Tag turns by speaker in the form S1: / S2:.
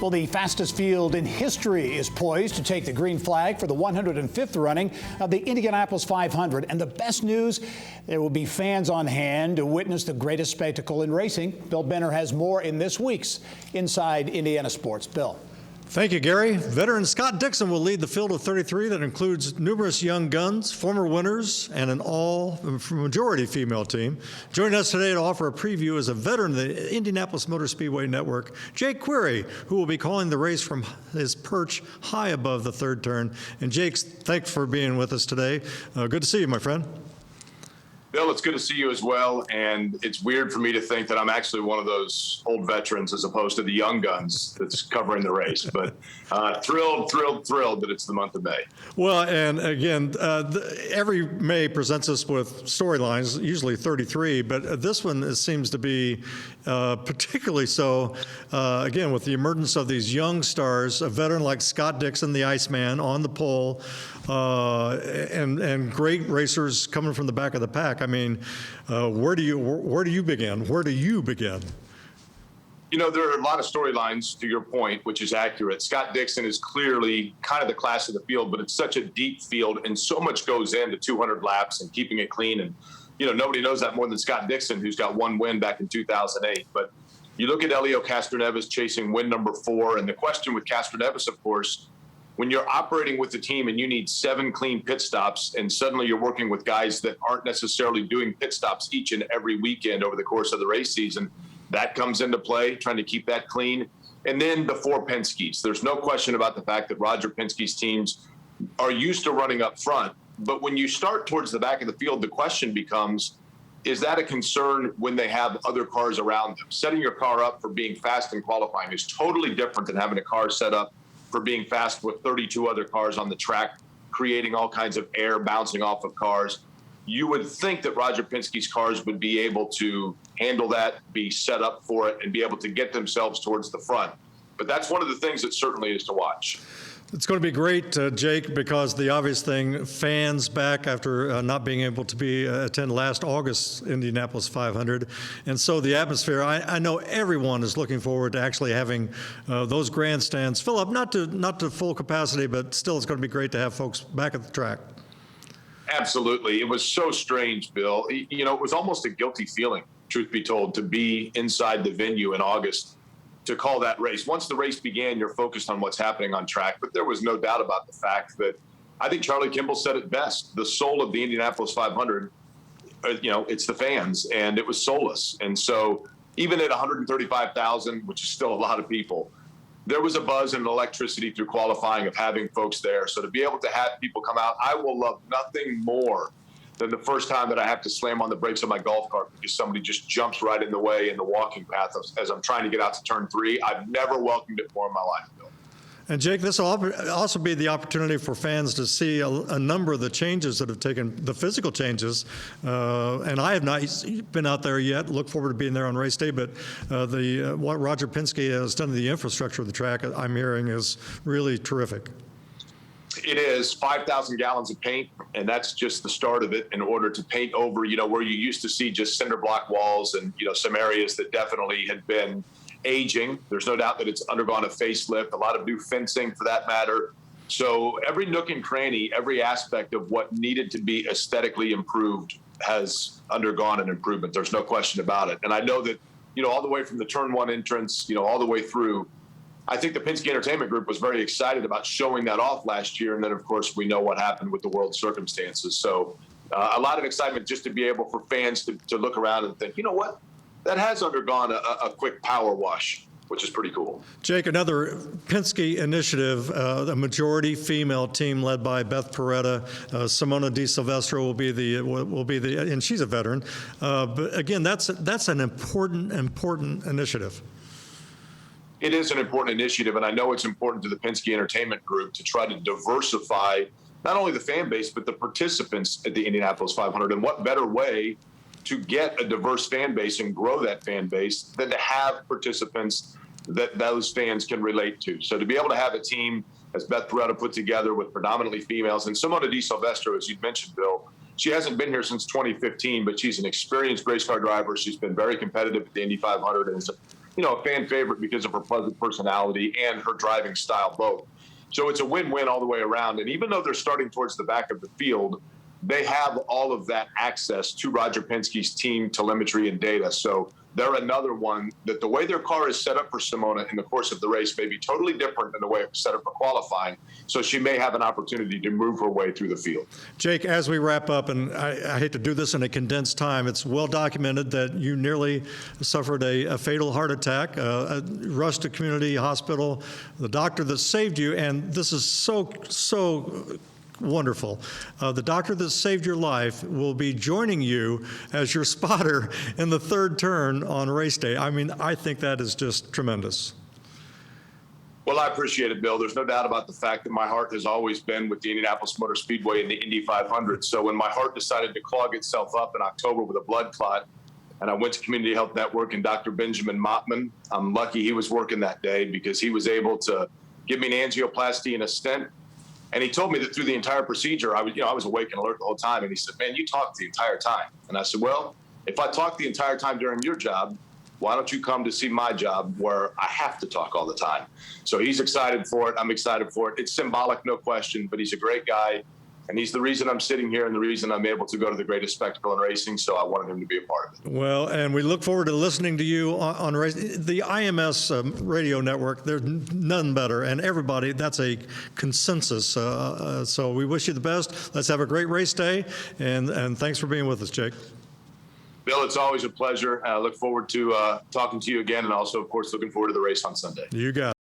S1: Well, the fastest field in history is poised to take the green flag for the 105th running of the Indianapolis 500. And the best news, there will be fans on hand to witness the greatest spectacle in racing. Bill Benner has more in this week's Inside Indiana Sports. Bill.
S2: Thank you, Gary. Veteran Scott Dixon will lead the field of 33 that includes numerous young guns, former winners, and an all-majority female team. Joining us today to offer a preview is a veteran of the Indianapolis Motor Speedway network, Jake Query, who will be calling the race from his perch high above the third turn. And Jake, thanks for being with us today. Good to see you, my friend.
S3: Bill, it's good to see you as well, and it's weird for me to think that I'm actually one of those old veterans as opposed to the young guns that's covering the race, but thrilled that it's the month of May.
S2: Well, and again, every May presents us with storylines, usually 33, but this one seems to be particularly so, again, with the emergence of these young stars, a veteran like Scott Dixon, the Iceman, on the pole, and great racers coming from the back of the pack. I mean, where do you begin? Where do you begin?
S3: You know, there are a lot of storylines to your point, which is accurate. Scott Dixon is clearly kind of the class of the field, but it's such a deep field and so much goes into 200 laps and keeping it clean. And, you know, nobody knows that more than Scott Dixon, who's got one win back in 2008. But you look at Elio Castroneves chasing win number 4. And the question with Castroneves, of course, when you're operating with the team and you need 7 clean pit stops and suddenly you're working with guys that aren't necessarily doing pit stops each and every weekend over the course of the race season, that comes into play, trying to keep that clean. And then the 4 Penske's. There's no question about the fact that Roger Penske's teams are used to running up front. But when you start towards the back of the field, the question becomes, is that a concern when they have other cars around them? Setting your car up for being fast in qualifying is totally different than having a car set up for being fast with 32 other cars on the track, creating all kinds of air bouncing off of cars. You would think that Roger Penske's cars would be able to handle that, be set up for it, and be able to get themselves towards the front. But that's one of the things that certainly is to watch.
S2: It's going to be great, Jake, because the obvious thing, fans back after not being able to attend last August's Indianapolis 500. And so the atmosphere, I know everyone is looking forward to actually having those grandstands fill up, not to full capacity, but still it's going to be great to have folks back at the track.
S3: Absolutely. It was so strange, Bill. You know, it was almost a guilty feeling, truth be told, to be inside the venue in August to call that race. Once the race began, you're focused on what's happening on track, but there was no doubt about the fact that I think Charlie Kimball said it best. The soul of the Indianapolis 500, you know, it's the fans, and it was soulless. And so even at 135,000, which is still a lot of people, there was a buzz and electricity through qualifying of having folks there. So to be able to have people come out, I will love nothing more than the first time that I have to slam on the brakes of my golf cart because somebody just jumps right in the way in the walking path as I'm trying to get out to turn 3. I've never welcomed it more in my life, Bill.
S2: And Jake, this will also be the opportunity for fans to see a number of the changes that have taken, the physical changes. And I have not been out there yet. Look forward to being there on race day. But what Roger Penske has done to the infrastructure of the track, I'm hearing, is really terrific.
S3: It is 5,000 gallons of paint, and that's just the start of it in order to paint over, you know, where you used to see just cinder block walls and, you know, some areas that definitely had been aging. There's no doubt that it's undergone a facelift, a lot of new fencing for that matter. So every nook and cranny, every aspect of what needed to be aesthetically improved has undergone an improvement. There's no question about it. And I know that, you know, all the way from the turn 1 entrance, you know, all the way through, I think the Penske Entertainment Group was very excited about showing that off last year. And then, of course, we know what happened with the world circumstances. So a lot of excitement just to be able for fans to look around and think, you know what, that has undergone a quick power wash, which is pretty cool.
S2: Jake, another Penske initiative, a majority female team led by Beth Peretta. Simona Di Silvestro will be the, and she's a veteran. But again, that's an important initiative.
S3: It is an important initiative, and I know it's important to the Penske Entertainment Group to try to diversify not only the fan base, but the participants at the Indianapolis 500. And what better way to get a diverse fan base and grow that fan base than to have participants that those fans can relate to. So to be able to have a team, as Beth Peretta put together, with predominantly females, and Simona Di Silvestro, as you mentioned, Bill, she hasn't been here since 2015, but she's an experienced race car driver. She's been very competitive at the Indy 500 and is a fan favorite because of her pleasant personality and her driving style both. So it's a win-win all the way around. And even though they're starting towards the back of the field, they have all of that access to Roger Penske's team telemetry and data. So they're another one that the way their car is set up for Simona in the course of the race may be totally different than the way it was set up for qualifying. So she may have an opportunity to move her way through the field.
S2: Jake, as we wrap up, and I hate to do this in a condensed time, it's well documented that you nearly suffered a fatal heart attack, rushed to community hospital, the doctor that saved you, and this is so wonderful. The doctor that saved your life will be joining you as your spotter in the third turn on race day. I mean, I think that is just tremendous.
S3: Well, I appreciate it, Bill. There's no doubt about the fact that my heart has always been with the Indianapolis Motor Speedway and the Indy 500. So when my heart decided to clog itself up in October with a blood clot, and I went to Community Health Network and Dr. Benjamin Mottman, I'm lucky he was working that day because he was able to give me an angioplasty and a stent. And he told me that through the entire procedure, I was awake and alert the whole time. And he said, "Man, you talked the entire time." And I said, "Well, if I talk the entire time during your job, why don't you come to see my job where I have to talk all the time?" So he's excited for it. I'm excited for it. It's symbolic, no question, but he's a great guy. And he's the reason I'm sitting here and the reason I'm able to go to the greatest spectacle in racing. So I wanted him to be a part of it.
S2: Well, and we look forward to listening to you on race. The IMS radio network, there's none better. And everybody, that's a consensus. So we wish you the best. Let's have a great race day. And thanks for being with us, Jake.
S3: Bill, it's always a pleasure. I look forward to talking to you again. And also, of course, looking forward to the race on Sunday.
S2: You got it.